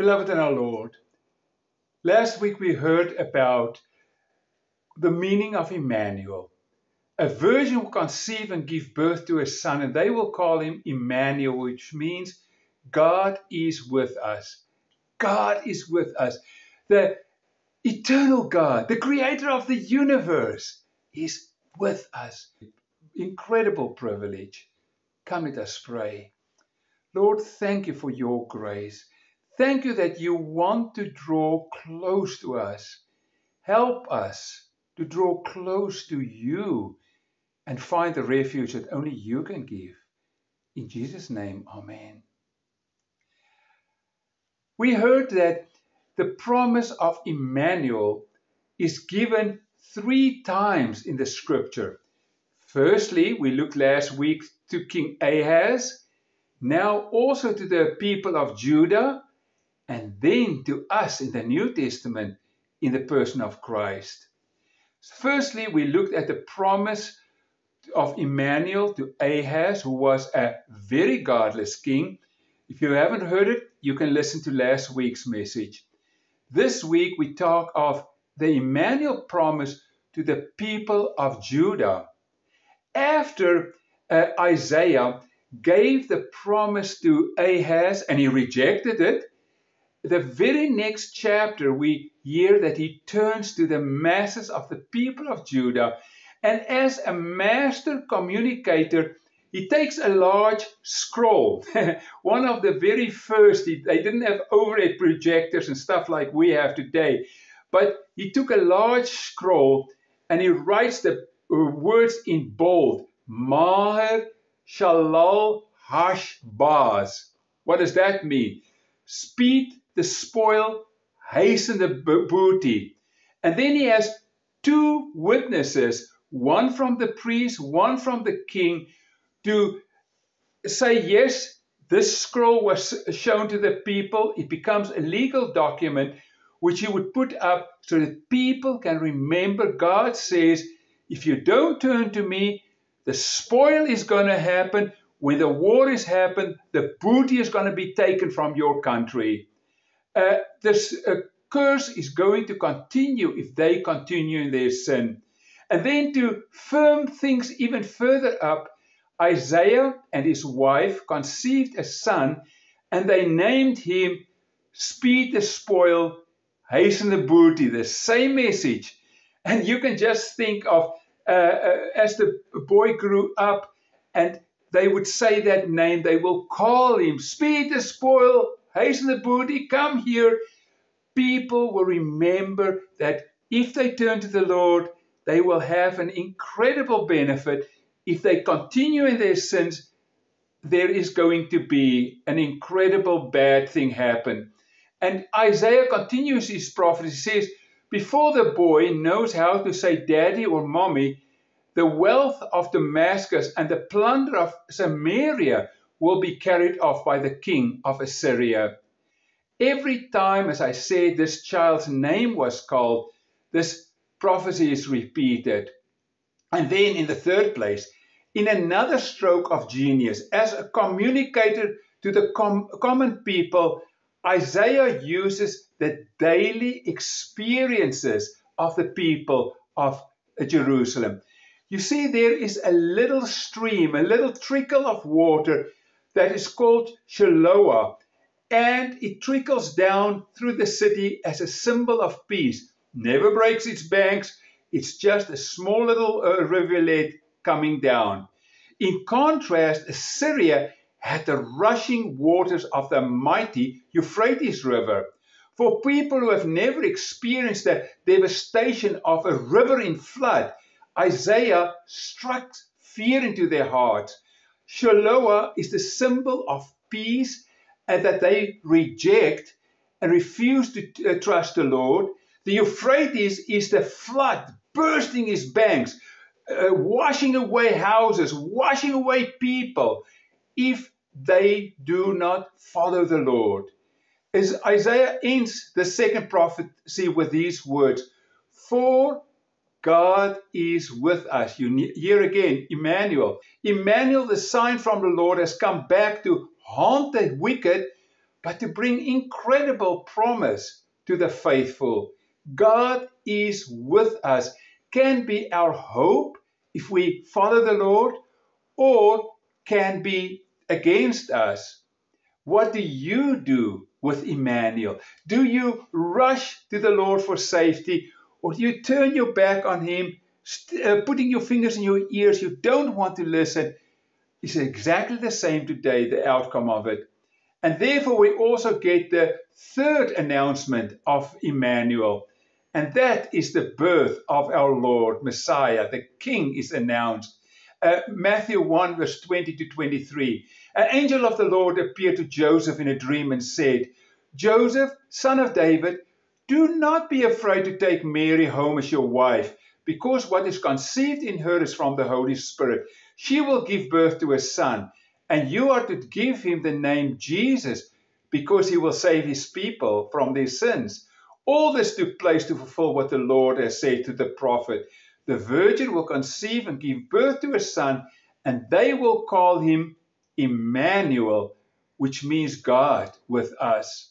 Beloved in our Lord, last week we heard about the meaning of Emmanuel. A virgin will conceive and give birth to a son, and they will call him Emmanuel, which means God is with us. God is with us. The eternal God, the creator of the universe, is with us. Incredible privilege. Come, let us pray. Lord, thank you for your grace. Thank you that you want to draw close to us. Help us to draw close to you and find the refuge that only you can give. In Jesus' name, amen. We heard that the promise of Emmanuel is given 3 times in the scripture. Firstly, we looked last week to King Ahaz, now also to the people of Judah, and then to us in the New Testament in the person of Christ. Firstly, we looked at the promise of Emmanuel to Ahaz, who was a very godless king. If you haven't heard it, you can listen to last week's message. This week we talk of the Emmanuel promise to the people of Judah. After Isaiah gave the promise to Ahaz and he rejected it, the very next chapter we hear that he turns to the masses of the people of Judah, and as a master communicator, he takes a large scroll, one of the very first. They didn't have overhead projectors and stuff like we have today, but he took a large scroll and he writes the words in bold, Maher Shalal Hashbaz. What does that mean? Speed the spoil, hasten the booty. And then he has 2 witnesses, one from the priest, one from the king, to say, yes, this scroll was shown to the people. It becomes a legal document which he would put up so that people can remember God says, if you don't turn to me, the spoil is going to happen. When the war is happened, the booty is going to be taken from your country. This curse is going to continue if they continue in their sin. And then to firm things even further up, Isaiah and his wife conceived a son, and they named him Speed the Spoil, Hasten the Booty, the same message. And you can just think of as the boy grew up and they would say that name, they will call him Speed the Spoil, Hasten the Booty, come here. People will remember that if they turn to the Lord, they will have an incredible benefit. If they continue in their sins, there is going to be an incredible bad thing happen. And Isaiah continues his prophecy. He says, before the boy knows how to say daddy or mommy, the wealth of Damascus and the plunder of Samaria will be carried off by the king of Assyria. Every time, as I said, this child's name was called, this prophecy is repeated. And then in the third place, in another stroke of genius, as a communicator to the common people, Isaiah uses the daily experiences of the people of Jerusalem. You see, there is a little stream, a little trickle of water that is called Shiloah, and it trickles down through the city as a symbol of peace. Never breaks its banks. It's just a small little rivulet coming down. In contrast, Assyria had the rushing waters of the mighty Euphrates River. For people who have never experienced the devastation of a river in flood, Isaiah struck fear into their hearts. Shiloah is the symbol of peace and that they reject and refuse to trust the Lord. The Euphrates is the flood bursting its banks, washing away houses, washing away people, if they do not follow the Lord. As Isaiah ends the second prophecy with these words, for God is with us. You hear again, Emmanuel. Emmanuel, the sign from the Lord, has come back to haunt the wicked, but to bring incredible promise to the faithful. God is with us, can be our hope if we follow the Lord, or can be against us. What do you do with Emmanuel? Do you rush to the Lord for safety, or do you turn your back on him, putting your fingers in your ears? You don't want to listen. It's exactly the same today, the outcome of it. And therefore, we also get the third announcement of Emmanuel, and that is the birth of our Lord, Messiah. The King is announced. Matthew 1, verse 20 to 23. An angel of the Lord appeared to Joseph in a dream and said, Joseph, son of David, do not be afraid to take Mary home as your wife, because what is conceived in her is from the Holy Spirit. She will give birth to a son, and you are to give him the name Jesus, because he will save his people from their sins. All this took place to fulfill what the Lord has said to the prophet. The virgin will conceive and give birth to a son, and they will call him Emmanuel, which means God with us.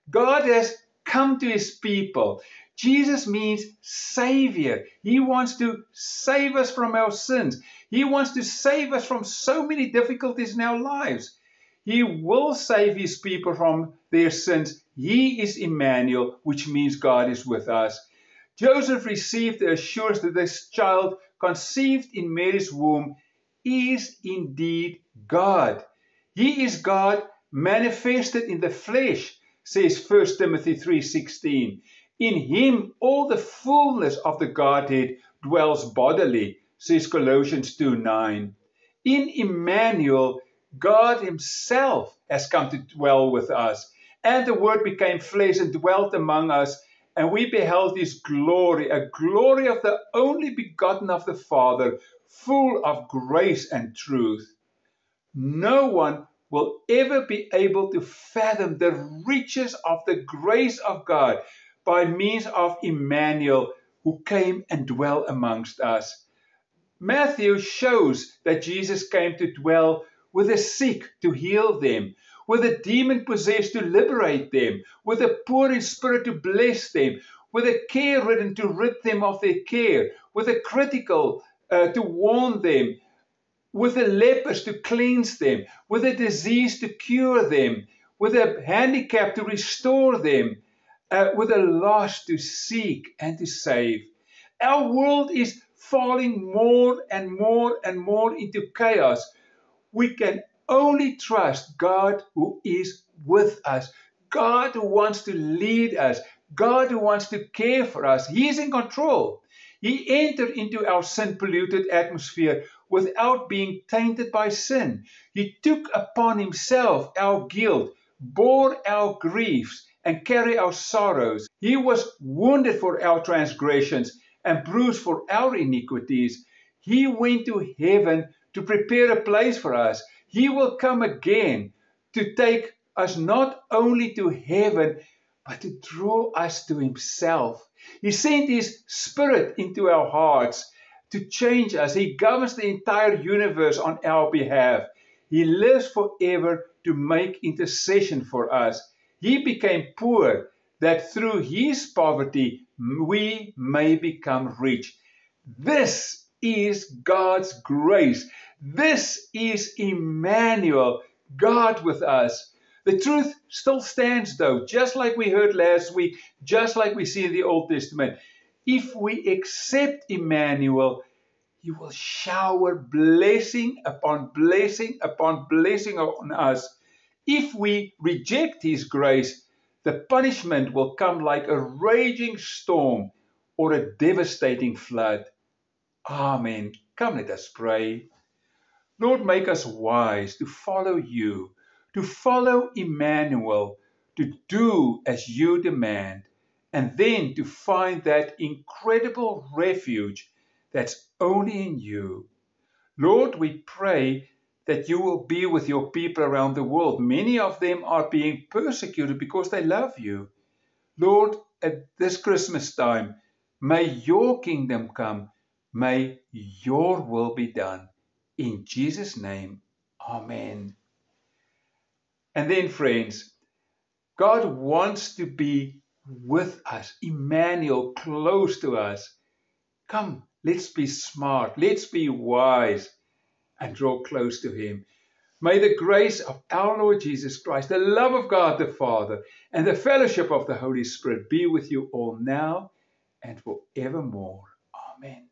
God has come to his people. Jesus means Savior. He wants to save us from our sins. He wants to save us from so many difficulties in our lives. He will save his people from their sins. He is Emmanuel, which means God is with us. Joseph received the assurance that this child conceived in Mary's womb is indeed God. He is God manifested in the flesh, says 1 Timothy 3:16. In him all the fullness of the Godhead dwells bodily, says Colossians 2:9. In Emmanuel, God himself has come to dwell with us, and the Word became flesh and dwelt among us, and we beheld his glory, a glory of the only begotten of the Father, full of grace and truth. No one will ever be able to fathom the riches of the grace of God by means of Emmanuel, who came and dwelt amongst us. Matthew shows that Jesus came to dwell with the sick to heal them, with the demon-possessed to liberate them, with the poor in spirit to bless them, with the care-ridden to rid them of their care, with the critical to warn them, with the lepers to cleanse them, with the diseased to cure them, with the handicapped to restore them, with the lost to seek and to save. Our world is falling more and more and more into chaos. We can only trust God who is with us, God who wants to lead us, God who wants to care for us. He is in control. He entered into our sin-polluted atmosphere without being tainted by sin. He took upon himself our guilt, bore our griefs, and carried our sorrows. He was wounded for our transgressions and bruised for our iniquities. He went to heaven to prepare a place for us. He will come again to take us not only to heaven, but to draw us to himself. He sent his Spirit into our hearts to change us. He governs the entire universe on our behalf. He lives forever to make intercession for us. He became poor that through his poverty we may become rich. This is God's grace. This is Emmanuel, God with us. The truth still stands though, just like we heard last week, just like we see in the Old Testament. If we accept Emmanuel, he will shower blessing upon blessing upon blessing on us. If we reject his grace, the punishment will come like a raging storm or a devastating flood. Amen. Come, let us pray. Lord, make us wise to follow you, to follow Emmanuel, to do as you demand, and then to find that incredible refuge that's only in you. Lord, we pray that you will be with your people around the world. Many of them are being persecuted because they love you. Lord, at this Christmas time, may your kingdom come. May your will be done. In Jesus' name, amen. And then, friends, God wants to be with us, Emmanuel, close to us. Come, let's be smart, let's be wise, and draw close to him. May the grace of our Lord Jesus Christ, the love of God the Father, and the fellowship of the Holy Spirit be with you all now and forevermore. Amen.